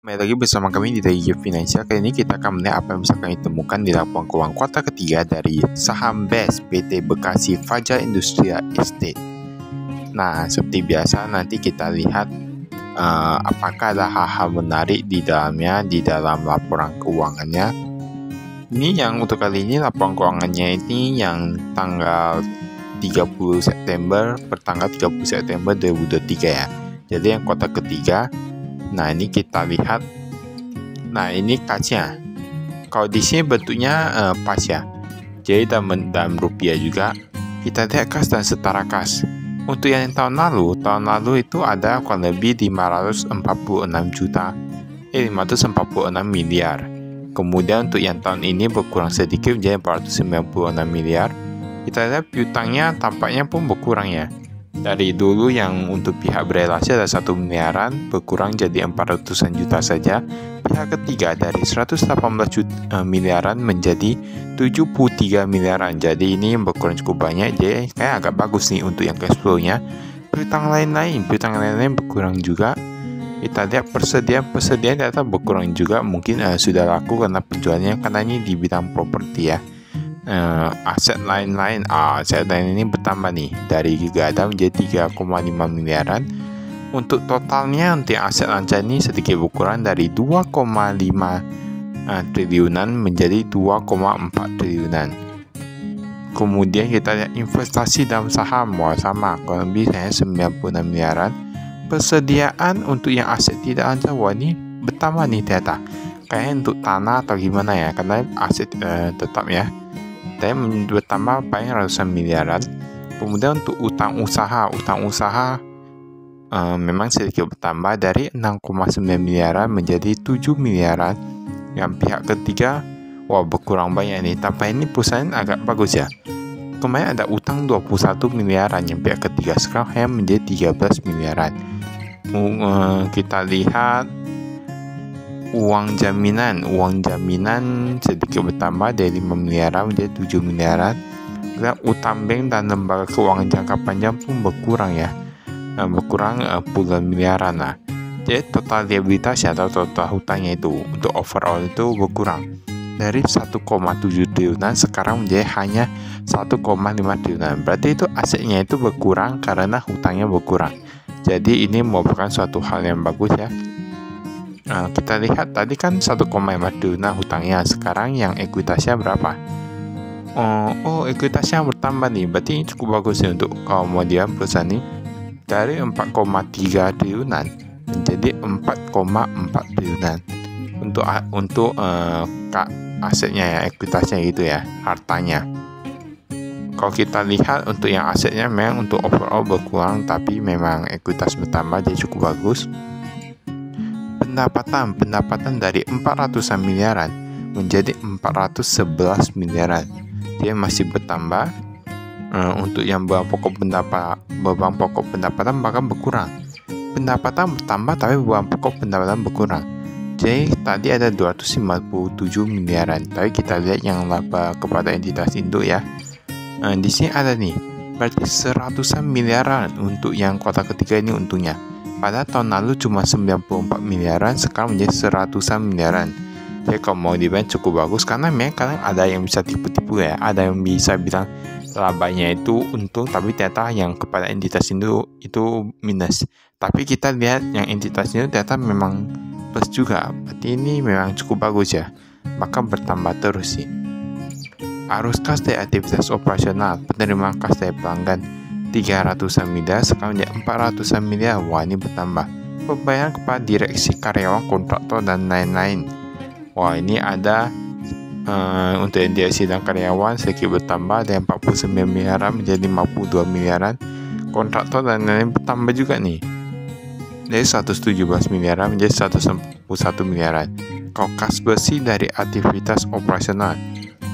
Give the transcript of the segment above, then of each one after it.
Kembali lagi bersama kami di TG Finansial. Kali ini kita akan melihat apa yang bisa kami temukan di laporan keuangan kuartal ketiga dari saham BES PT Bekasi Fajar Industrial Estate. Nah, seperti biasa nanti kita lihat apakah ada hal-hal menarik di dalamnya, di dalam laporan keuangannya. Ini yang untuk kali ini laporan keuangannya ini yang tanggal 30 September per tanggal 30 September 2023 ya. Jadi yang kuartal ketiga. Nah, ini kita lihat. Nah, ini kasnya. Kalau di sini bentuknya pas ya. Jadi dalam rupiah juga. Kita lihat kas dan setara kas. Untuk yang tahun lalu itu ada kurang lebih 546 miliar. Kemudian untuk yang tahun ini berkurang sedikit menjadi 496 miliar. Kita lihat piutangnya tampaknya pun berkurang ya. Dari dulu yang untuk pihak berelasi ada 1 miliaran berkurang jadi 400-an juta saja. Pihak ketiga dari 118 miliaran menjadi 73 miliaran. Jadi ini berkurang cukup banyak. Jadi kayak agak bagus nih untuk yang cash flow-nya. Piutang lain-lain berkurang juga. Kita lihat persediaan data berkurang juga. Mungkin sudah laku karena penjualannya, karena ini di bidang properti ya. Aset lain-lain ini bertambah nih dari gak ada menjadi 3,5 miliaran. Untuk totalnya untuk aset lancar ini sedikit berkurang dari 2,5 triliunan menjadi 2,4 triliunan. Kemudian kita lihat investasi dalam saham, sama kurang lebih 96 miliaran. Persediaan untuk yang aset tidak lancar ini bertambah nih ternyata. Kayaknya untuk tanah atau gimana ya, karena aset tetap ya. Tapi bertambah paling ratusan miliaran. Kemudian untuk utang usaha memang sedikit bertambah dari 6,9 miliaran menjadi 7 miliaran. Yang pihak ketiga berkurang banyak nih. Tapi ini perusahaan agak bagus ya. Kemarin ada utang 21 miliaran, yang pihak ketiga sekarang hanya menjadi 13 miliaran. Kita lihat uang jaminan sedikit bertambah dari 5 miliaran menjadi 7 miliaran. Dan utang bank dan lembaga keuangan jangka panjang pun berkurang ya, berkurang puluhan miliaran lah. Jadi total liabilitas atau total hutangnya itu untuk overall itu berkurang dari 1,7 triliunan sekarang menjadi hanya 1,5 triliunan. Berarti itu asetnya itu berkurang karena hutangnya berkurang. Jadi ini merupakan suatu hal yang bagus ya. Kita lihat tadi kan 1,5 triliunan hutangnya, sekarang yang ekuitasnya berapa? Ekuitasnya bertambah nih, berarti ini cukup bagus ya untuk kemudian perusahaan ini dari 4,3 triliunan menjadi 4,4 triliunan untuk asetnya ya, ekuitasnya gitu ya, hartanya. Kalau kita lihat untuk yang asetnya memang untuk overall berkurang, tapi memang ekuitas bertambah, jadi cukup bagus. Pendapatan dari 400-an miliaran menjadi 411 miliaran. Jadi masih bertambah. Untuk yang beban pokok pendapatan bahkan berkurang. Pendapatan bertambah tapi beban pokok pendapatan berkurang. Jadi tadi ada 257 miliaran. Tapi kita lihat yang laba kepada entitas induk ya. Di sini ada nih, berarti 100-an miliaran untuk yang kuartal ketiga ini untungnya. Pada tahun lalu cuma 94 miliaran, sekarang menjadi 100-an miliaran. Jadi kalau mau dibilang cukup bagus, karena memang kadang ada yang bisa tipu-tipu ya. Ada yang bisa bilang labanya itu untung, tapi ternyata yang kepada entitas itu minus. Tapi kita lihat yang entitas itu ternyata memang plus juga. Berarti ini memang cukup bagus ya. Maka bertambah terus sih. Arus kas dari aktivitas operasional, penerimaan kas dari pelanggan 300-an miliar sekarang menjadi 400-an miliar. Ini bertambah. Pembayaran kepada direksi, karyawan, kontraktor dan lain-lain. Ini ada untuk direksi dan karyawan sedikit bertambah dari 49 miliaran menjadi 52 miliaran. Kontraktor dan lain-lain bertambah juga nih, dari 117 miliaran menjadi 191 miliaran. Kalau kas bersih dari aktivitas operasional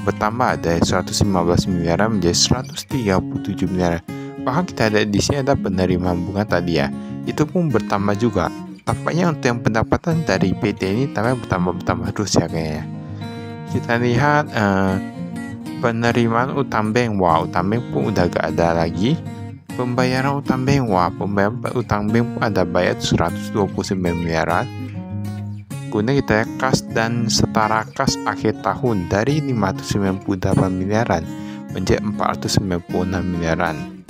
bertambah dari 115 miliaran menjadi 137 miliaran. Bahkan kita ada di sini ada penerimaan bunga tadi ya, itu pun bertambah juga. Tampaknya untuk yang pendapatan dari PT ini bertambah terus ya kayaknya. Kita lihat penerimaan utang bank. Utang bank pun udah gak ada lagi. Pembayaran utang bank, pembayaran utang bank pun ada bayar 129 miliaran. Kemudian kita lihat kas dan setara kas akhir tahun dari 598 miliaran menjadi 496 miliaran.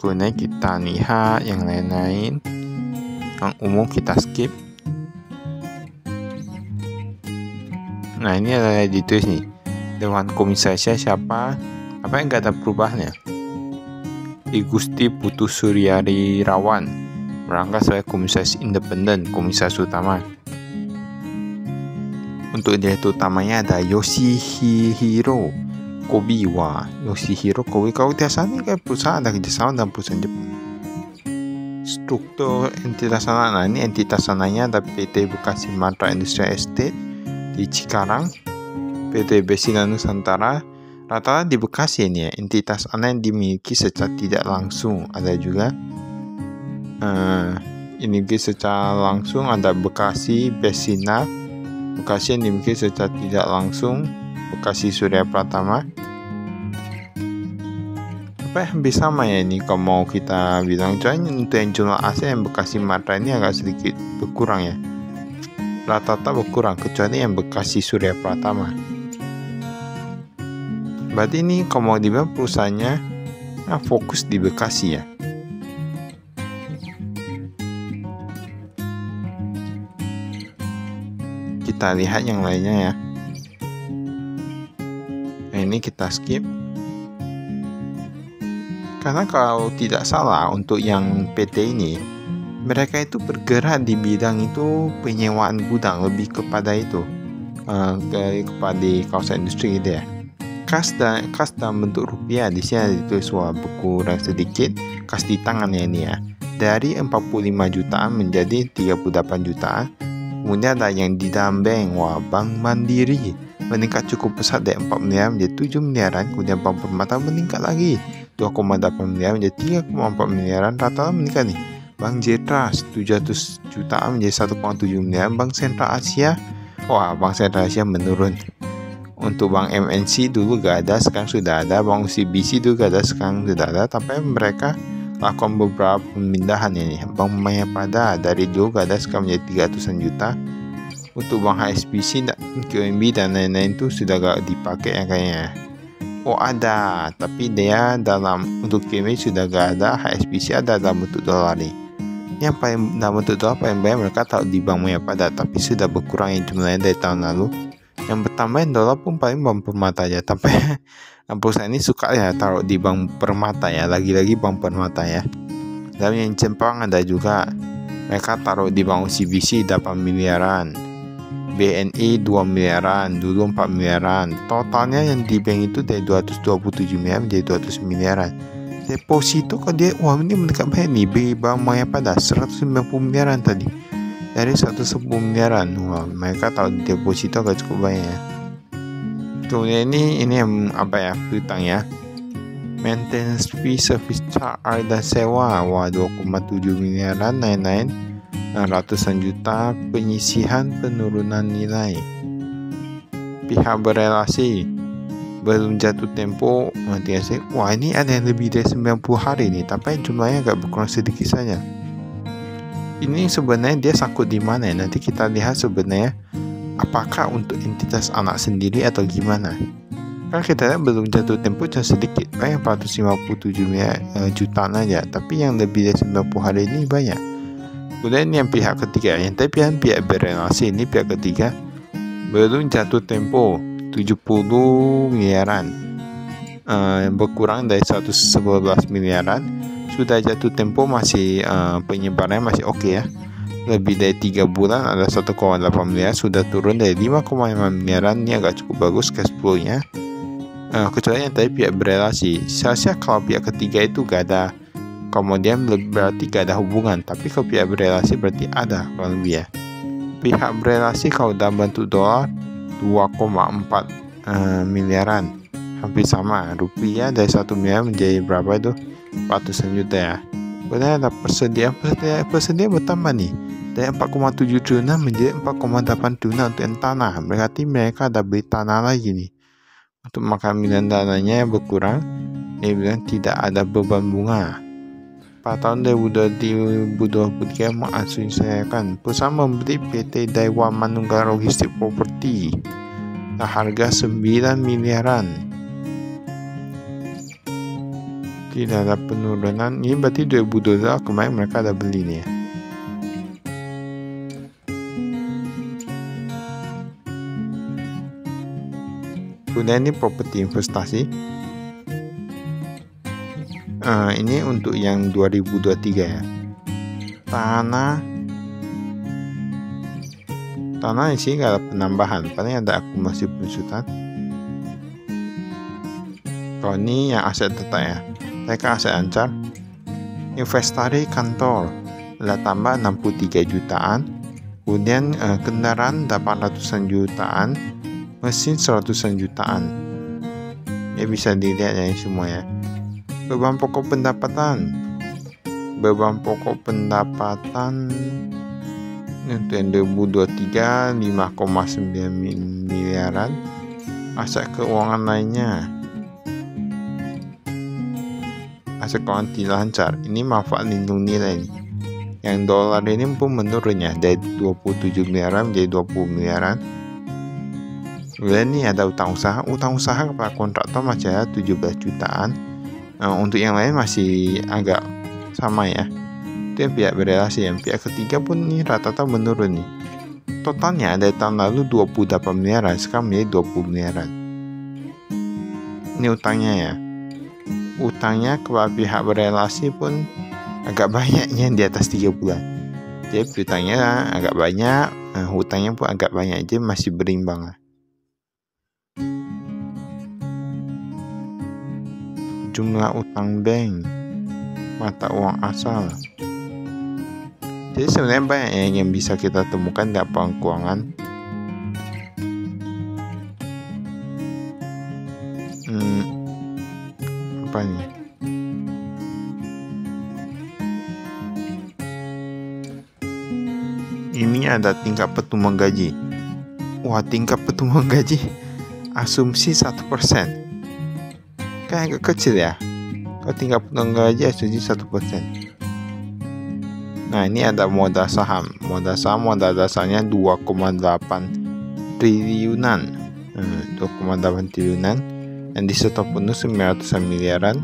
Kemudian kita lihat yang lain-lain. Yang umum kita skip. Nah, ini adalah ditulis nih. Dewan komisarisnya siapa? Apa yang gak ada perubahannya? I Gusti Putu Suryadi Rawan merangkap sebagai komisaris independen, komisaris utama. Untuk direktur utamanya ada Yoshihiro Kobiwa. Yoshihiro Kobi, kalau biasa ini kan perusahaan ada kerjasama dengan perusahaan Jepang. Struktur entitas anak, nah ini entitas anaknya ada PT Bekasi Matra Industrial Estate di Cikarang, PT Besina Nusantara. Rata-rata di Bekasi ini ya, entitas anak yang dimiliki secara tidak langsung. Ada juga ini secara langsung ada Bekasi Besina, Bekasi yang dimiliki secara tidak langsung Bekasi Surya Pratama. Apa hampir sama ya ini kalau mau kita bilang, cuman untuk yang jumlah aset yang Bekasi Matra ini agak sedikit berkurang ya, rata-rata berkurang kecuali yang Bekasi Surya Pratama. Berarti ini kalau mau dibilang perusahaannya fokus di Bekasi ya. Kita lihat yang lainnya ya. Nah, ini kita skip. Karena kalau tidak salah untuk yang PT ini, mereka itu bergerak di bidang itu penyewaan gudang, lebih kepada itu kepada kawasan industri gitu ya. Kas dalam bentuk rupiah di sini ditulis berkurang sedikit. Kas di tangan ya ini ya, dari 45 jutaan menjadi 38 jutaan. Kemudian ada yang di dalam bank, Bank Mandiri meningkat cukup pesat dari 4 miliar menjadi 7 miliaran. Kemudian Bank Permata meningkat lagi 2,8 miliar menjadi 3,4 miliaran. Rata-rata meningkat nih. Bank Jitra 700 jutaan menjadi 1,7 miliar. Bank Sentral Asia, Bank Sentral Asia menurun. Untuk Bank MNC dulu gak ada, sekarang sudah ada. Bank CBC dulu gak ada, sekarang sudah ada. Tapi mereka lakukan beberapa pemindahan ini. Bank Mayapada dari dulu gak ada, sekarang menjadi 300-an juta. Untuk Bank HSBC, QNB dan lain-lain itu sudah gak dipakai ya kayaknya. Ada, tapi dia untuk QNB sudah gak ada. HSBC ada dalam bentuk dolar nih. Yang paling dalam bentuk dolar paling banyak mereka taruh di Bank Mayapada, tapi sudah berkurang yang jumlahnya dari tahun lalu. Yang bertambah dolar pun paling Bank Permata aja. Tapi perusahaan ini suka ya taruh di Bank Permata ya, lagi-lagi Bank Permata ya. Dan yang Jepang ada juga, mereka taruh di Bank CBC 8 miliaran, BNI 2 miliaran, dulu 4 miliaran. Totalnya yang di bank itu dari 227 miliar menjadi 200 miliaran. Deposito kok dia, ini mendekat banyak nih. Bank Mayapada 190 miliaran tadi, dari 110 miliaran. Mereka tahu deposito agak cukup banyak ya. Kemudian ini yang piutang ya. Maintenance fee, service charge, air dan sewa 2,7 miliaran, lain-lain ratusan juta. Penyisihan, penurunan nilai. Pihak berelasi belum jatuh tempo. Ini ada yang lebih dari 90 hari nih, tapi jumlahnya agak berkurang sedikit saja. Ini sebenarnya dia sangkut di mana ya? Nanti kita lihat sebenarnya apakah untuk entitas anak sendiri atau gimana. Kan kita lihat belum jatuh tempo cuma sedikit, 457 jutaan aja, tapi yang lebih dari 90 hari ini banyak. Kemudian yang pihak ketiga, yang tadi pihak berelasi, ini pihak ketiga belum jatuh tempo 70 miliaran, berkurang dari 111 miliaran. Sudah jatuh tempo masih penyebarannya masih oke ya. Lebih dari 3 bulan ada 1,8 miliar, sudah turun dari 5,5 miliaran. Ini agak cukup bagus cash flow-nya. Kecuali yang tadi pihak berelasi. Seharusnya kalau pihak ketiga itu gak ada, kemudian berarti gak ada hubungan. Tapi kalau pihak berelasi berarti ada kalau lebih ya. Pihak berelasi kalau dalam bentuk dolar 2,4 miliaran, hampir sama. Rupiah dari 1 miliar menjadi berapa itu? 400 juta ya. Kemudian ada persediaan bertambah nih, dari 4,7 triliun menjadi 4,8 triliun untuk yang tanah. Berarti mereka ada beli tanah lagi nih. Untuk makan milan dananya yang berkurang, dia bilang tidak ada beban bunga. pada tahun 2023 mengasosiasikan perusahaan membeli PT Daiwa Manunggal Logistik Property harga 9 miliaran. Tidak ada penurunan. Ini berarti 2022 kemarin mereka ada beli nih ya. Kemudian ini properti investasi. Ini untuk yang 2023 ya. Tanah di sini nggak ada penambahan, paling ada akumulasi pengusutan. Kalau ini yang aset tetap ya, mereka aset ancar. Investasi kantor ada tambah 63 jutaan. Kemudian kendaraan 800-an jutaan, mesin 100-an jutaan. Ya bisa dilihat ya ini semua ya. Beban pokok pendapatan untuk yang 2023 5,9 miliaran. Aset keuangan lainnya, aset keuangan tidak lancar, ini manfaat lindung nilai. Yang dolar ini pun menurun ya, dari 27 miliaran menjadi 20 miliaran. Kemudian ini ada utang usaha kepada kontraktor masih ada 17 jutaan. Untuk yang lain masih agak sama ya. Itu yang pihak berelasi. Yang pihak ketiga pun ini rata-rata menurun nih. Totalnya dari tahun lalu 28 miliaran, sekarang menjadi 20 miliaran. Ini utangnya ya. Utangnya kepada pihak berelasi pun agak banyaknya, di atas 3 bulan. Jadi utangnya agak banyak, hutangnya pun agak banyak, jadi masih berimbang lah. Jumlah utang bank, mata uang asal. Jadi sebenarnya banyak yang bisa kita temukan di laporan keuangan. Apa nih? Ini ada tingkat pertumbuhan gaji. Wah, tingkat pertumbuhan gaji asumsi 1%. Kan agak kecil ya. Kalau tingkat pertumbuhan gaji asumsi 1%. Nah, ini ada modal saham. Modal dasarnya 2,8 triliunan. 2,8 triliunan. Yang disetor penuh 900 miliaran.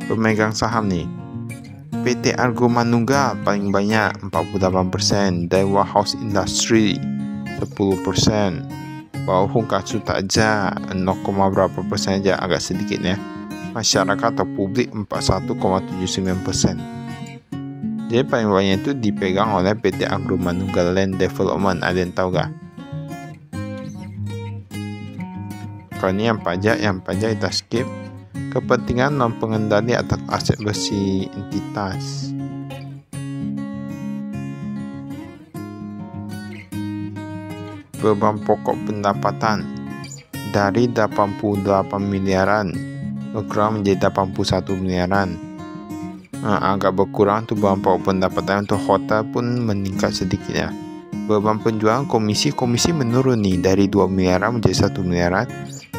Pemegang saham nih. PT Argo Manunggal paling banyak 48%, Daiwa House Industry 10%, Bauhong Katsu Takja 0, berapa persen aja, agak sedikit ya. Masyarakat atau publik 41,79%. Jadi paling banyak itu dipegang oleh PT Argo Manunggal Land Development. Ada yang tahu gak? Kalau ini yang pajak kita skip. Kepentingan non pengendali atas aset bersih entitas. Beban pokok pendapatan dari 88 miliaran berkurang menjadi 81 miliaran. Agak berkurang tuh beban pokok pendapatan. Untuk hotel pun meningkat sedikit ya. Beban penjualan komisi menurun nih, dari 2 miliaran menjadi 1 miliaran.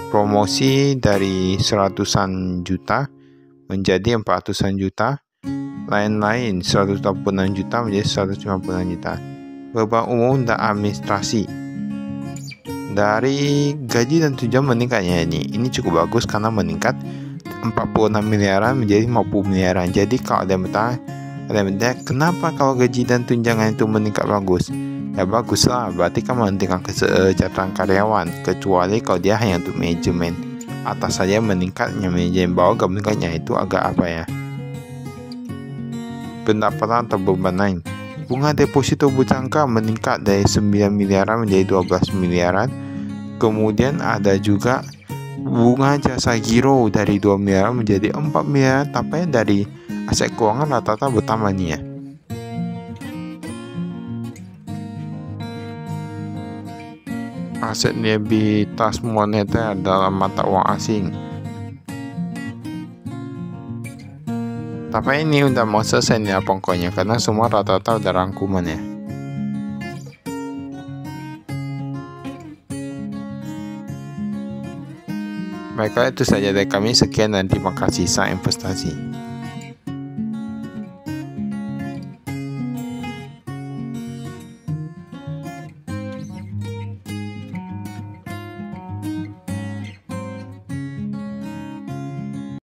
Promosi dari 100-an juta menjadi 400-an juta. Lain-lain 126 juta menjadi 150-an juta. Beban umum dan administrasi dari gaji dan tunjangan meningkatnya ini cukup bagus karena meningkat 46 miliaran menjadi 50 miliaran. Jadi kalau ada yang bertanya, kenapa kalau gaji dan tunjangan itu meningkat bagus? Ya bagus lah, berarti kan meningkatkan kesejahteraan karyawan. Kecuali kalau dia hanya untuk manajemen atas saja meningkatnya, manajemen bawah gak meningkatnya, itu agak apa ya, pendapatan atau beban lain. Bunga deposito berjangka meningkat dari 9 miliaran menjadi 12 miliaran. Kemudian ada juga bunga jasa giro dari 2 miliaran menjadi 4 miliaran. Tapi dari aset keuangan rata-rata bertambah nih ya. Aset likuiditas moneter dalam mata uang asing. Tapi ini udah mau selesai nih pokoknya, karena semua rata-rata udah rangkuman ya. Baiklah, itu saja dari kami. Sekian dan terima kasih. Salam investasi.